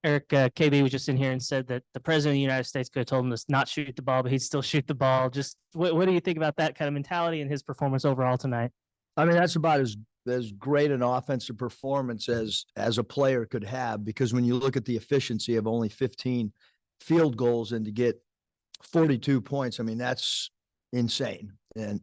Eric, KB was just in here and said that the president of the United States could have told him to not shoot the ball, but he'd still shoot the ball. Just what do you think about that kind of mentality and his performance overall tonight? I mean, that's about as great an offensive performance as a player could have, because when you look at the efficiency of only 15 field goals and to get 42 points, I mean, that's insane. And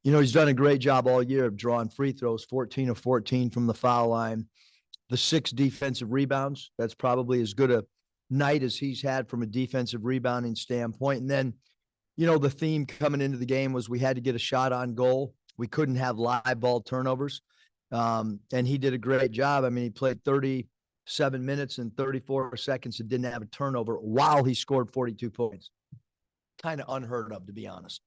he's done a great job all year of drawing free throws, 14 of 14 from the foul line, the 6 defensive rebounds. That's probably as good a night as he's had from a defensive rebounding standpoint. And then, the theme coming into the game was we had to get a shot on goal. We couldn't have live ball turnovers. And he did a great job. I mean, he played 37 minutes and 34 seconds and didn't have a turnover while he scored 42 points. Kind of unheard of, to be honest.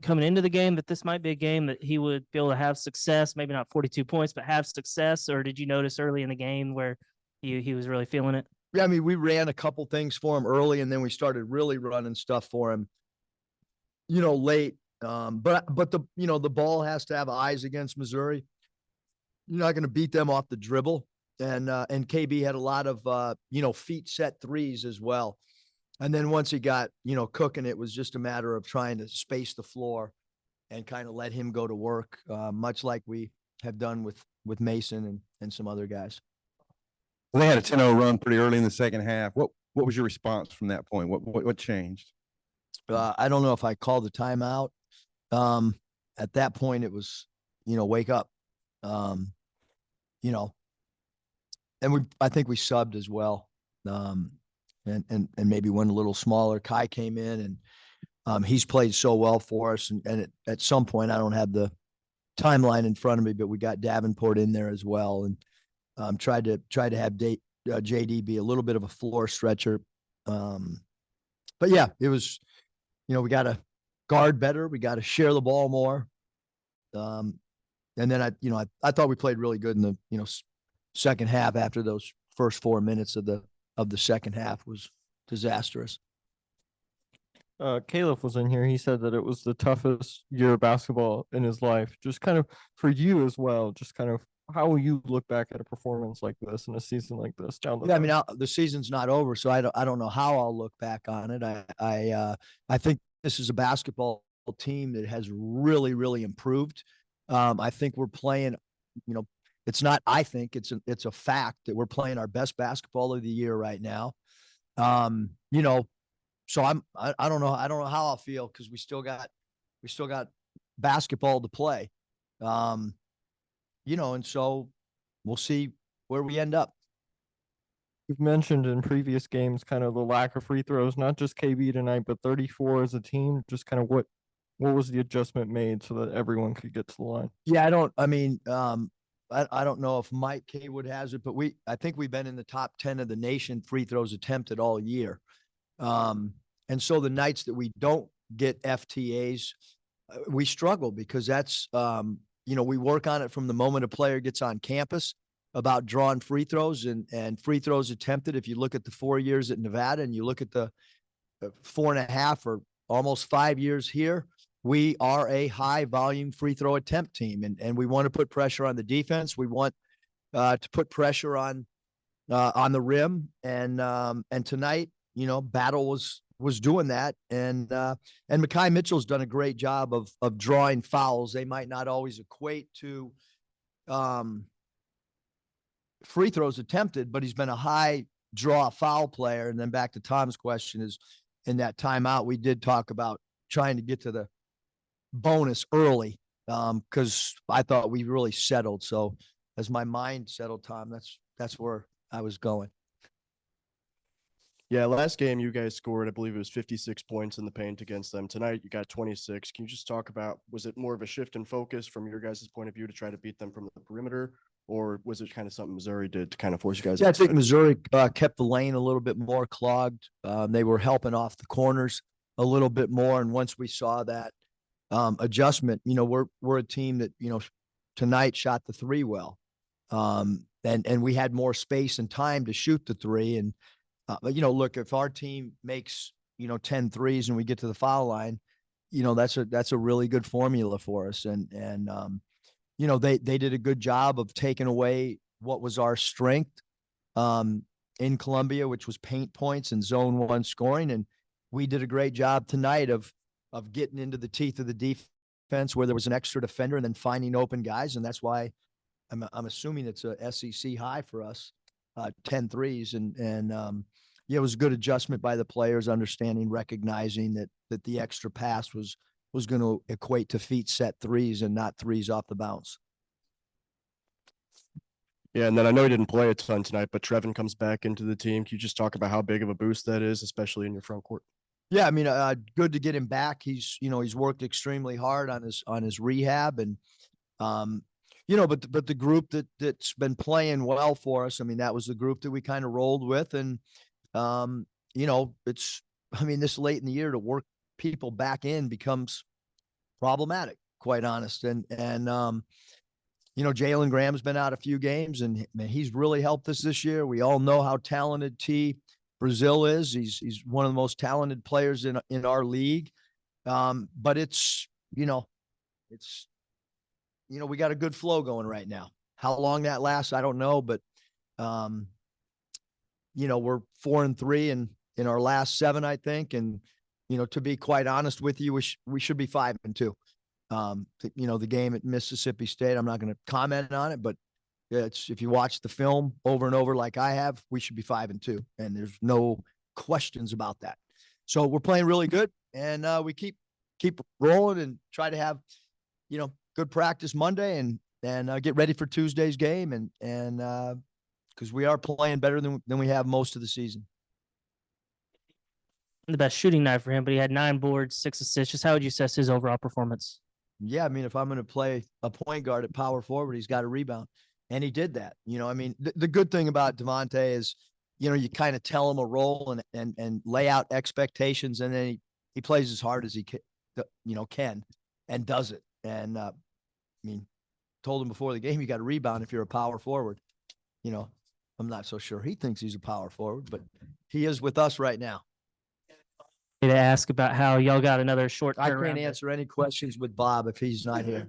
Coming into the game, that this might be a game that he would be able to have success, maybe not 42 points, but have success? Or did you notice early in the game where he was really feeling it? Yeah, I mean, we ran a couple things for him early, and then we started really running stuff for him, late. But the ball has to have eyes against Missouri. You're not going to beat them off the dribble. And KB had a lot of, feet set threes as well. And then once he got, cooking, it was just a matter of trying to space the floor and kind of let him go to work, much like we have done with Mason and some other guys. Well, they had a 10-0 run pretty early in the second half. What was your response from that point? What changed? I don't know if I called the timeout. At that point, it was, wake up. And I think we subbed as well. And maybe went a little smaller. Kai came in and he's played so well for us. And at some point, I don't have the timeline in front of me, but we got Davenport in there as well. And tried to have JD be a little bit of a floor stretcher. But yeah, it was, we got to guard better. We got to share the ball more. And then I thought we played really good in the, second half after those first 4 minutes of the second half was disastrous. Caleb was in here. He said that it was the toughest year of basketball in his life. Just kind of for you as well, just kind of how will you look back at a performance like this in a season like this down the road? I mean, the season's not over, so I don't know how I'll look back on it. I think this is a basketball team that has really, really improved. I think we're playing, it's not, I think it's a fact that we're playing our best basketball of the year right now. So I don't know how I'll feel, because we still got basketball to play. And so we'll see where we end up. You've mentioned in previous games kind of the lack of free throws, not just KB tonight, but 34 as a team. Just kind of what was the adjustment made so that everyone could get to the line? Yeah, I don't know if Mike Kaywood has it, but I think we've been in the top 10 of the nation free throws attempted all year. And so the nights that we don't get FTAs, we struggle, because that's, we work on it from the moment a player gets on campus about drawing free throws and free throws attempted. If you look at the 4 years at Nevada and you look at the 4.5 or almost 5 years here, we are a high volume free throw attempt team, and we want to put pressure on the defense. We want to put pressure on the rim, and tonight, Battle was doing that, and Mekhi Mitchell's done a great job of drawing fouls. They might not always equate to free throws attempted, but he's been a high draw foul player. And then back to Tom's question, is in that timeout, we did talk about trying to get to the bonus early, because I thought we really settled. So as my mind settled, Tom, that's where I was going. Yeah, last game you guys scored, I believe it was 56 points in the paint against them. Tonight you got 26. Can you just talk about, was it more of a shift in focus from your guys' point of view to try to beat them from the perimeter, or was it kind of something Missouri did to kind of force you guys? Yeah, I think Missouri kept the lane a little bit more clogged. They were helping off the corners a little bit more, and once we saw that adjustment, we're a team that tonight shot the three well, and we had more space and time to shoot the three. And look, if our team makes 10 threes and we get to the foul line, that's a really good formula for us. And they did a good job of taking away what was our strength. in Columbia, which was paint points and zone 1 scoring. And we did a great job tonight of getting into the teeth of the defense where there was an extra defender and then finding open guys. And that's why I'm assuming it's a SEC high for us, 10 threes. And yeah, it was a good adjustment by the players, understanding, recognizing that the extra pass was going to equate to feet set threes and not threes off the bounce. Yeah, and then I know he didn't play a ton tonight, but Trevin comes back into the team. Can you just talk about how big of a boost that is, especially in your front court? Yeah, I mean, good to get him back. He's worked extremely hard on his rehab, and but the group that's been playing well for us. I mean, that was the group that we kind of rolled with, and this late in the year to work people back in becomes problematic, quite honest. And Jalen Graham's been out a few games, and man, he's really helped us this year. We all know how talented Brazil is. He's one of the most talented players in our league. But we got a good flow going right now. How long that lasts, I don't know, but we're 4-3 in our last 7, I think. And, to be quite honest with you, we should be 5-2. The game at Mississippi State, I'm not going to comment on it, but if you watch the film over and over like I have, we should be 5-2, and there's no questions about that. So we're playing really good, and we keep rolling and try to have good practice Monday and get ready for Tuesday's game, and because we are playing better than we have most of the season. The best shooting night for him, but he had 9 boards, 6 assists. Just how would you assess his overall performance? Yeah, I mean, if I'm going to play a point guard at power forward, he's got to rebound. And he did that. The good thing about Devontae is, you kind of tell him a role and lay out expectations, and then he plays as hard as he can and does it. And told him before the game, you got to rebound if you're a power forward. I'm not so sure he thinks he's a power forward, but he is with us right now. To ask about how y'all got another short I turnaround. can't answer any questions with Bob if he's not here.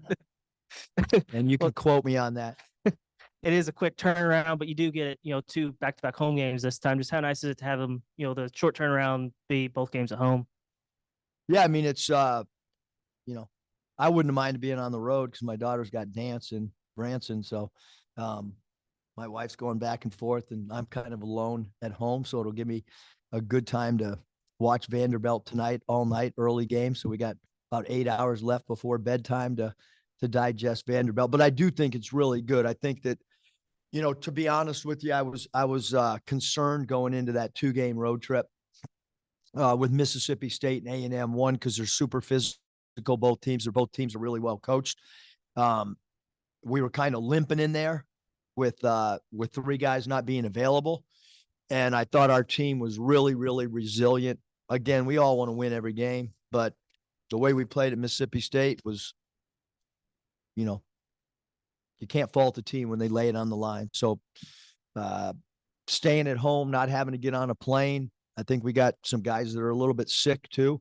And you can quote me on that. It is a quick turnaround, but you do get 2 back-to-back home games this time. Just how nice is it to have them, the short turnaround be both games at home? Yeah, I mean, it's I wouldn't mind being on the road because my daughter's got dance in Branson, so my wife's going back and forth, and I'm kind of alone at home, so it'll give me a good time to watch Vanderbilt tonight, all night, early game. So we got about 8 hours left before bedtime to digest Vanderbilt. But I do think it's really good. I think that, to be honest with you, I was concerned going into that 2-game road trip with Mississippi State and A&M. One, because they're super physical, both teams are really well coached. We were kind of limping in there with 3 guys not being available. And I thought our team was really, really resilient. Again, we all want to win every game, but the way we played at Mississippi State was, you can't fault the team when they lay it on the line. So staying at home, not having to get on a plane. I think we got some guys that are a little bit sick too.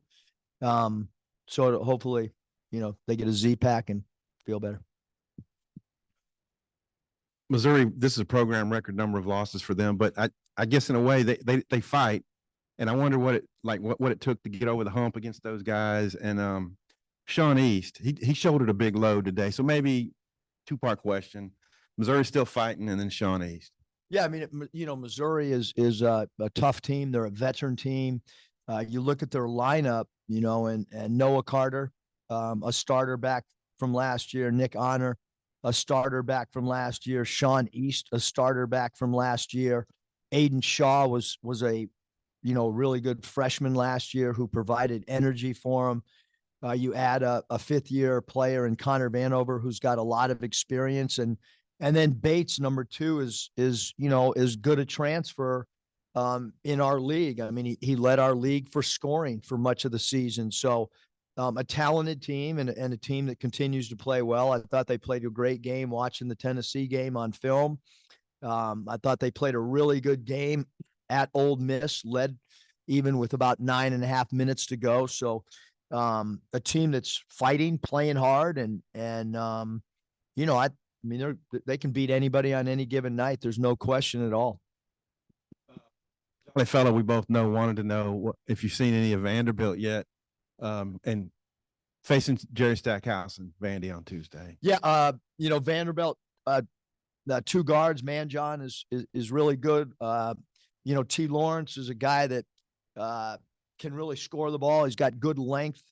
So hopefully, they get a Z-pack and feel better. Missouri, this is a program record number of losses for them, but I guess in a way they fight. And I wonder what it took to get over the hump against those guys. And Sean East, he shouldered a big load today. So maybe 2-part question. Missouri's still fighting, and then Sean East. Yeah, I mean, Missouri is a tough team. They're a veteran team. You look at their lineup, and Noah Carter, a starter back from last year, Nick Honor, a starter back from last year, Sean East, a starter back from last year. Aiden Shaw was a really good freshman last year who provided energy for him. You add a 5th-year player in Connor Vanover, who's got a lot of experience, and then Bates, number 2, is good a transfer in our league. I mean, he led our league for scoring for much of the season. So a talented team and a team that continues to play well. I thought they played a great game watching the Tennessee game on film. I thought they played a really good game at Ole Miss, led even with about 9.5 minutes to go. So a team that's fighting, playing hard, and they can beat anybody on any given night. There's no question at all. Only fellow we both know wanted to know if you've seen any of Vanderbilt yet, and facing Jerry Stackhouse and Vandy on Tuesday. Yeah, Vanderbilt, the two guards, Manjon is really good. T. Lawrence is a guy that can really score the ball. He's got good length.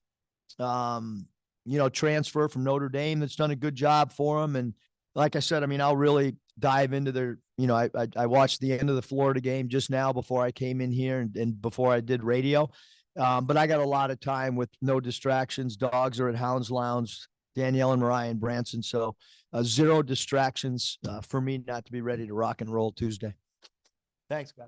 Transfer from Notre Dame that's done a good job for him. And like I said, I mean, I'll really dive into their, I watched the end of the Florida game just now before I came in here and before I did radio. But I got a lot of time with no distractions. Dogs are at Hounds Lounge, Danielle and Mariah and Branson. So zero distractions for me not to be ready to rock and roll Tuesday. Thanks, guys.